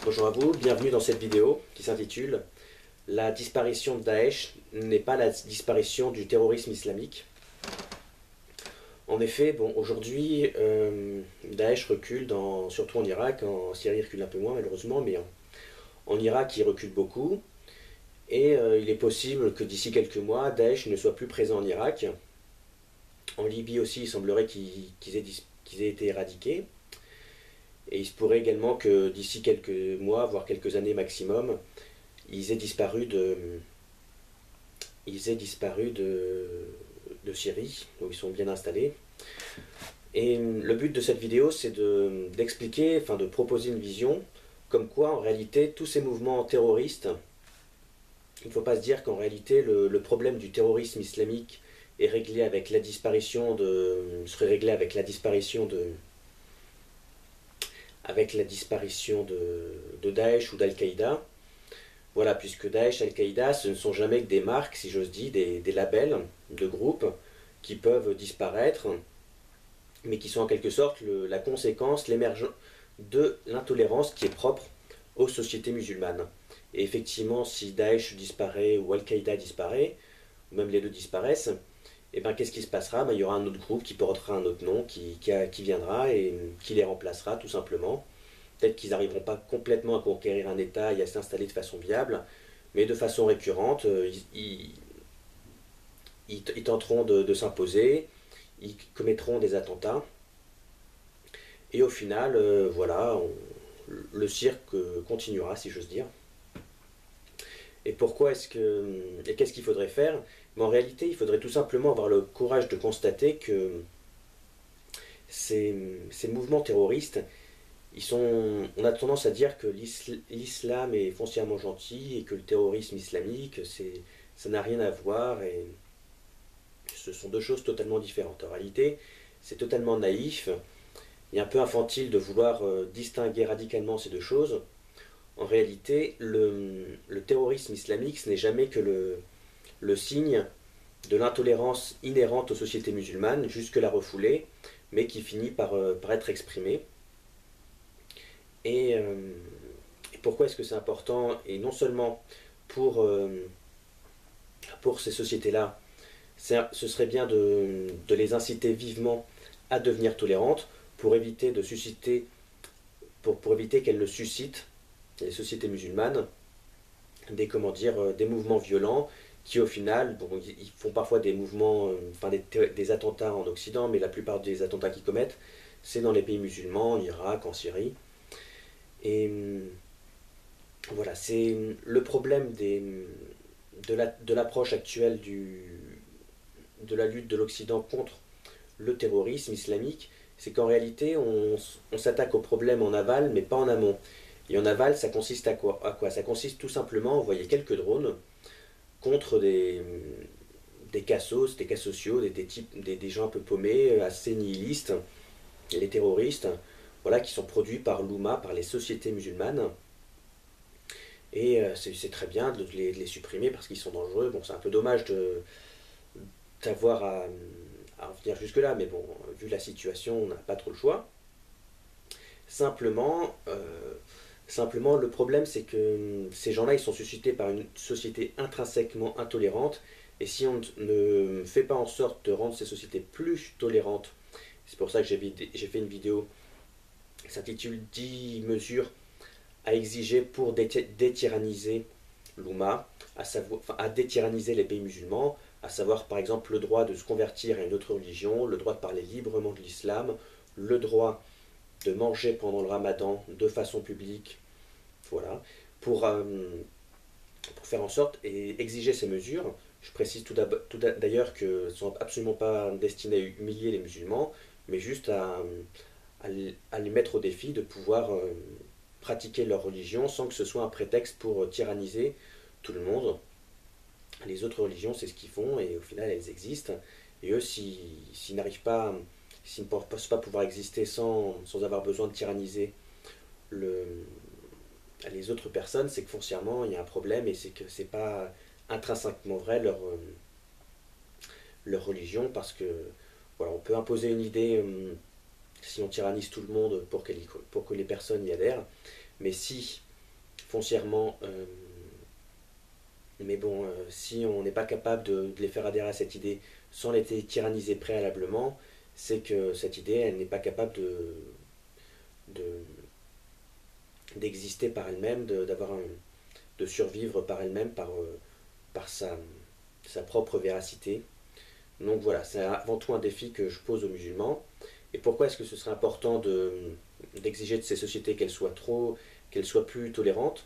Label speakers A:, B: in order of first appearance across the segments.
A: Bonjour à vous, bienvenue dans cette vidéo qui s'intitule La disparition de Daesh n'est pas la disparition du terrorisme islamique. En effet, bon, aujourd'hui, Daesh recule, surtout en Irak, en Syrie il recule un peu moins malheureusement, mais en Irak il recule beaucoup. Et il est possible que d'ici quelques mois, Daesh ne soit plus présent en Irak. En Libye aussi, il semblerait qu'ils aient été éradiqués. Et il se pourrait également que d'ici quelques mois, voire quelques années maximum, ils aient disparu de Syrie, où ils sont bien installés. Et le but de cette vidéo, c'est d'expliquer, enfin de proposer une vision, comme quoi en réalité tous ces mouvements terroristes, il ne faut pas se dire qu'en réalité le problème du terrorisme islamique est réglé avec la disparition serait réglé avec la disparition de Daesh ou d'Al-Qaïda. Voilà, puisque Daesh, Al-Qaïda, ce ne sont jamais que des marques, si j'ose dire, des labels de groupes qui peuvent disparaître, mais qui sont en quelque sorte la conséquence, l'émergence de l'intolérance qui est propre aux sociétés musulmanes. Et effectivement, si Daesh disparaît ou Al-Qaïda disparaît, ou même les deux disparaissent, et ben qu'est-ce qui se passera? Ben, il y aura un autre groupe qui portera un autre nom, qui viendra et qui les remplacera tout simplement. Peut-être qu'ils n'arriveront pas complètement à conquérir un État et à s'installer de façon viable, mais de façon récurrente, ils tenteront de s'imposer, ils commettront des attentats, et au final, voilà, le cirque continuera, si j'ose dire. Et qu'est-ce qu'il faudrait faire? Mais en réalité, il faudrait tout simplement avoir le courage de constater que ces mouvements terroristes, on a tendance à dire que l'islam est foncièrement gentil et que le terrorisme islamique, ça n'a rien à voir et ce sont deux choses totalement différentes. En réalité, c'est totalement naïf et un peu infantile de vouloir distinguer radicalement ces deux choses. En réalité, le terrorisme islamique, ce n'est jamais que le signe de l'intolérance inhérente aux sociétés musulmanes, jusque-là refoulée, mais qui finit par être exprimée. Et pourquoi est-ce que c'est important? Et non seulement pour ces sociétés-là, ce serait bien de les inciter vivement à devenir tolérantes pour éviter qu'elles ne suscitent, les sociétés musulmanes, des mouvements violents qui au final, bon, ils font parfois des mouvements, des attentats en Occident, mais la plupart des attentats qu'ils commettent, c'est dans les pays musulmans, en Irak, en Syrie. Et voilà, c'est le problème de l'approche actuelle de la lutte de l'Occident contre le terrorisme islamique, c'est qu'en réalité, on s'attaque au problème en aval, mais pas en amont. Et en aval, ça consiste à quoi? Ça consiste tout simplement à envoyer quelques drones contre des cassos, des cas sociaux, des gens un peu paumés, assez nihilistes, les terroristes, voilà, qui sont produits par l'Oumma, par les sociétés musulmanes. Et c'est très bien de les supprimer parce qu'ils sont dangereux. Bon, c'est un peu dommage d'avoir à en venir jusque-là, mais bon, vu la situation, on n'a pas trop le choix. Simplement, le problème, c'est que ces gens-là, ils sont suscités par une société intrinsèquement intolérante, et si on ne fait pas en sorte de rendre ces sociétés plus tolérantes, c'est pour ça que j'ai fait une vidéo qui s'intitule 10 mesures à exiger pour détyranniser l'Oumma, à détyranniser les pays musulmans, à savoir par exemple le droit de se convertir à une autre religion, le droit de parler librement de l'islam, le droit de manger pendant le ramadan de façon publique, voilà, pour faire en sorte et exiger ces mesures. Je précise d'ailleurs qu'elles ne sont absolument pas destinées à humilier les musulmans, mais juste à les mettre au défi de pouvoir pratiquer leur religion sans que ce soit un prétexte pour tyranniser tout le monde. Les autres religions, c'est ce qu'ils font et au final, elles existent. Et eux, s'ils ne pensent pas pouvoir exister sans avoir besoin de tyranniser les autres personnes, c'est que foncièrement, il y a un problème et c'est que c'est pas intrinsèquement vrai leur religion parce que voilà, on peut imposer une idée si on tyrannise tout le monde pour que les personnes y adhèrent, mais si foncièrement. Mais bon, si on n'est pas capable de les faire adhérer à cette idée sans les tyranniser préalablement, c'est que cette idée, elle n'est pas capable de- d'exister par elle-même, de survivre par elle-même, par sa propre véracité. Donc voilà, c'est avant tout un défi que je pose aux musulmans. Et pourquoi est-ce que ce serait important d'exiger de ces sociétés qu'elles soient plus tolérantes?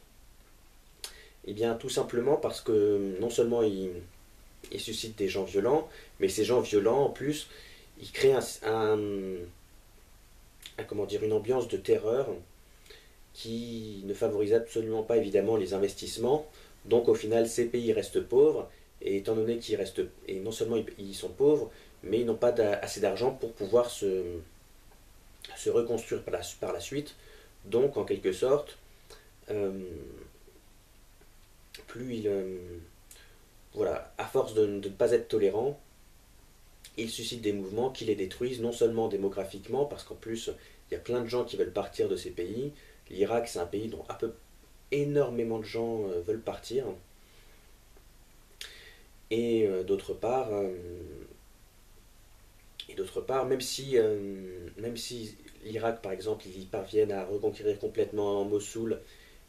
A: Eh bien, tout simplement parce que non seulement ils suscitent des gens violents, mais ces gens violents, en plus, ils créent comment dire, une ambiance de terreur qui ne favorise absolument pas évidemment les investissements. Donc au final, ces pays restent pauvres, et étant donné qu'ils restent, et non seulement ils sont pauvres, mais ils n'ont pas assez d'argent pour pouvoir se reconstruire par la suite. Donc en quelque sorte, euh, plus voilà, à force de ne pas être tolérants, ils suscitent des mouvements qui les détruisent, non seulement démographiquement, parce qu'en plus, il y a plein de gens qui veulent partir de ces pays. L'Irak, c'est un pays dont énormément de gens veulent partir. Et d'autre part, même si l'Irak, par exemple, ils parviennent à reconquérir complètement Mossoul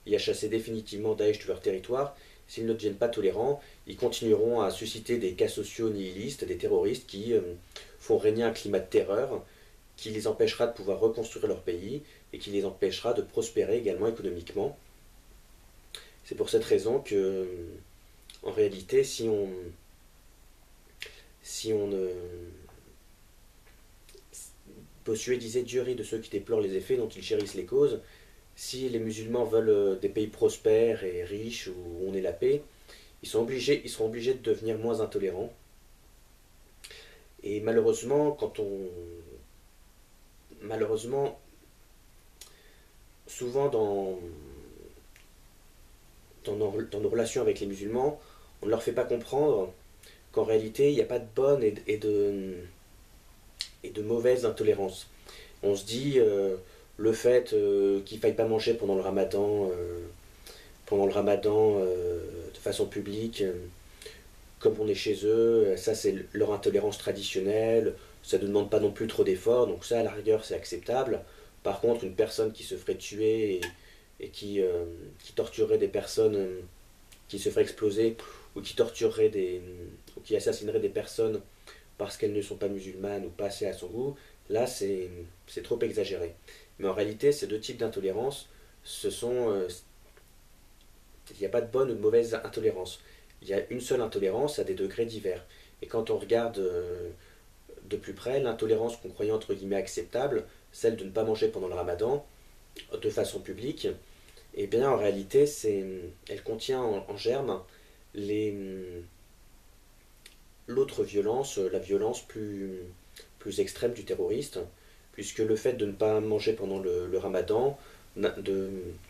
A: et à chasser définitivement Daesh de leur territoire, s'ils ne deviennent pas tolérants, ils continueront à susciter des cas sociaux nihilistes, des terroristes qui font régner un climat de terreur qui les empêchera de pouvoir reconstruire leur pays et qui les empêchera de prospérer également économiquement. C'est pour cette raison que, en réalité, si on Bossuet disait Dieu rit de ceux qui déplorent les effets dont ils chérissent les causes. Si les musulmans veulent des pays prospères et riches où on est la paix, ils seront obligés de devenir moins intolérants. Et malheureusement, souvent dans nos relations avec les musulmans, on ne leur fait pas comprendre qu'en réalité, il n'y a pas de bonne et de mauvaise intolérance. On se dit le fait qu'il ne faille pas manger pendant le ramadan de façon publique, comme on est chez eux, ça c'est leur intolérance traditionnelle, ça ne demande pas non plus trop d'efforts, donc ça à la rigueur c'est acceptable. Par contre, une personne qui se ferait tuer et qui torturerait des personnes, qui se ferait exploser, ou qui torturerait ou qui assassinerait des personnes parce qu'elles ne sont pas musulmanes ou pas assez à son goût, là c'est trop exagéré. Mais en réalité, ces deux types d'intolérance, il n'y a pas de bonne ou de mauvaise intolérance. Il y a une seule intolérance à des degrés divers. Et quand on regarde de plus près, l'intolérance qu'on croyait entre guillemets acceptable, celle de ne pas manger pendant le ramadan, de façon publique, eh bien en réalité, elle contient en germe l'autre violence, la violence plus extrême du terroriste, puisque le fait de ne pas manger pendant le ramadan,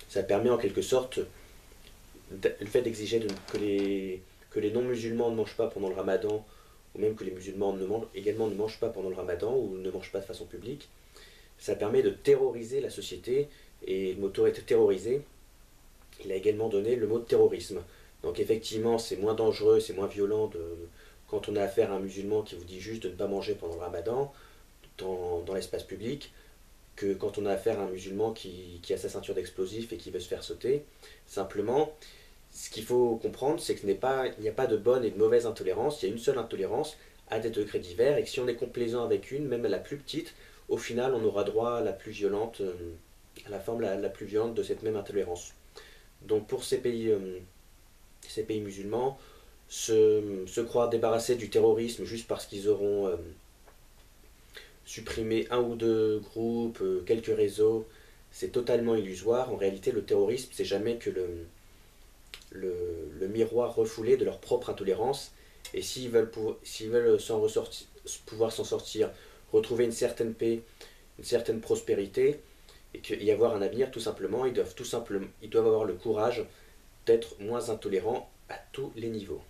A: ça permet en quelque sorte, le fait d'exiger que les non-musulmans ne mangent pas pendant le ramadan, ou même que les musulmans également ne mangent pas pendant le ramadan, ou ne mangent pas de façon publique, ça permet de terroriser la société, et le mot terroriser, il a également donné le mot de terrorisme. Donc effectivement, c'est moins dangereux, c'est moins violent quand on a affaire à un musulman qui vous dit juste de ne pas manger pendant le ramadan dans l'espace public, que quand on a affaire à un musulman qui a sa ceinture d'explosifs et qui veut se faire sauter. Simplement, ce qu'il faut comprendre, c'est qu'il n'y a pas de bonne et de mauvaise intolérance, il y a une seule intolérance à des degrés divers, et que si on est complaisant avec une, même la plus petite, au final on aura droit à la plus violente, à la forme la plus violente de cette même intolérance. Donc pour ces pays musulmans, se croire débarrassés du terrorisme juste parce qu'ils auront supprimé un ou deux groupes, quelques réseaux, c'est totalement illusoire. En réalité, le terrorisme, c'est jamais que le miroir refoulé de leur propre intolérance. Et s'ils veulent pouvoir s'en sortir, retrouver une certaine paix, une certaine prospérité, et y avoir un avenir, ils doivent avoir le courage d'être moins intolérants à tous les niveaux.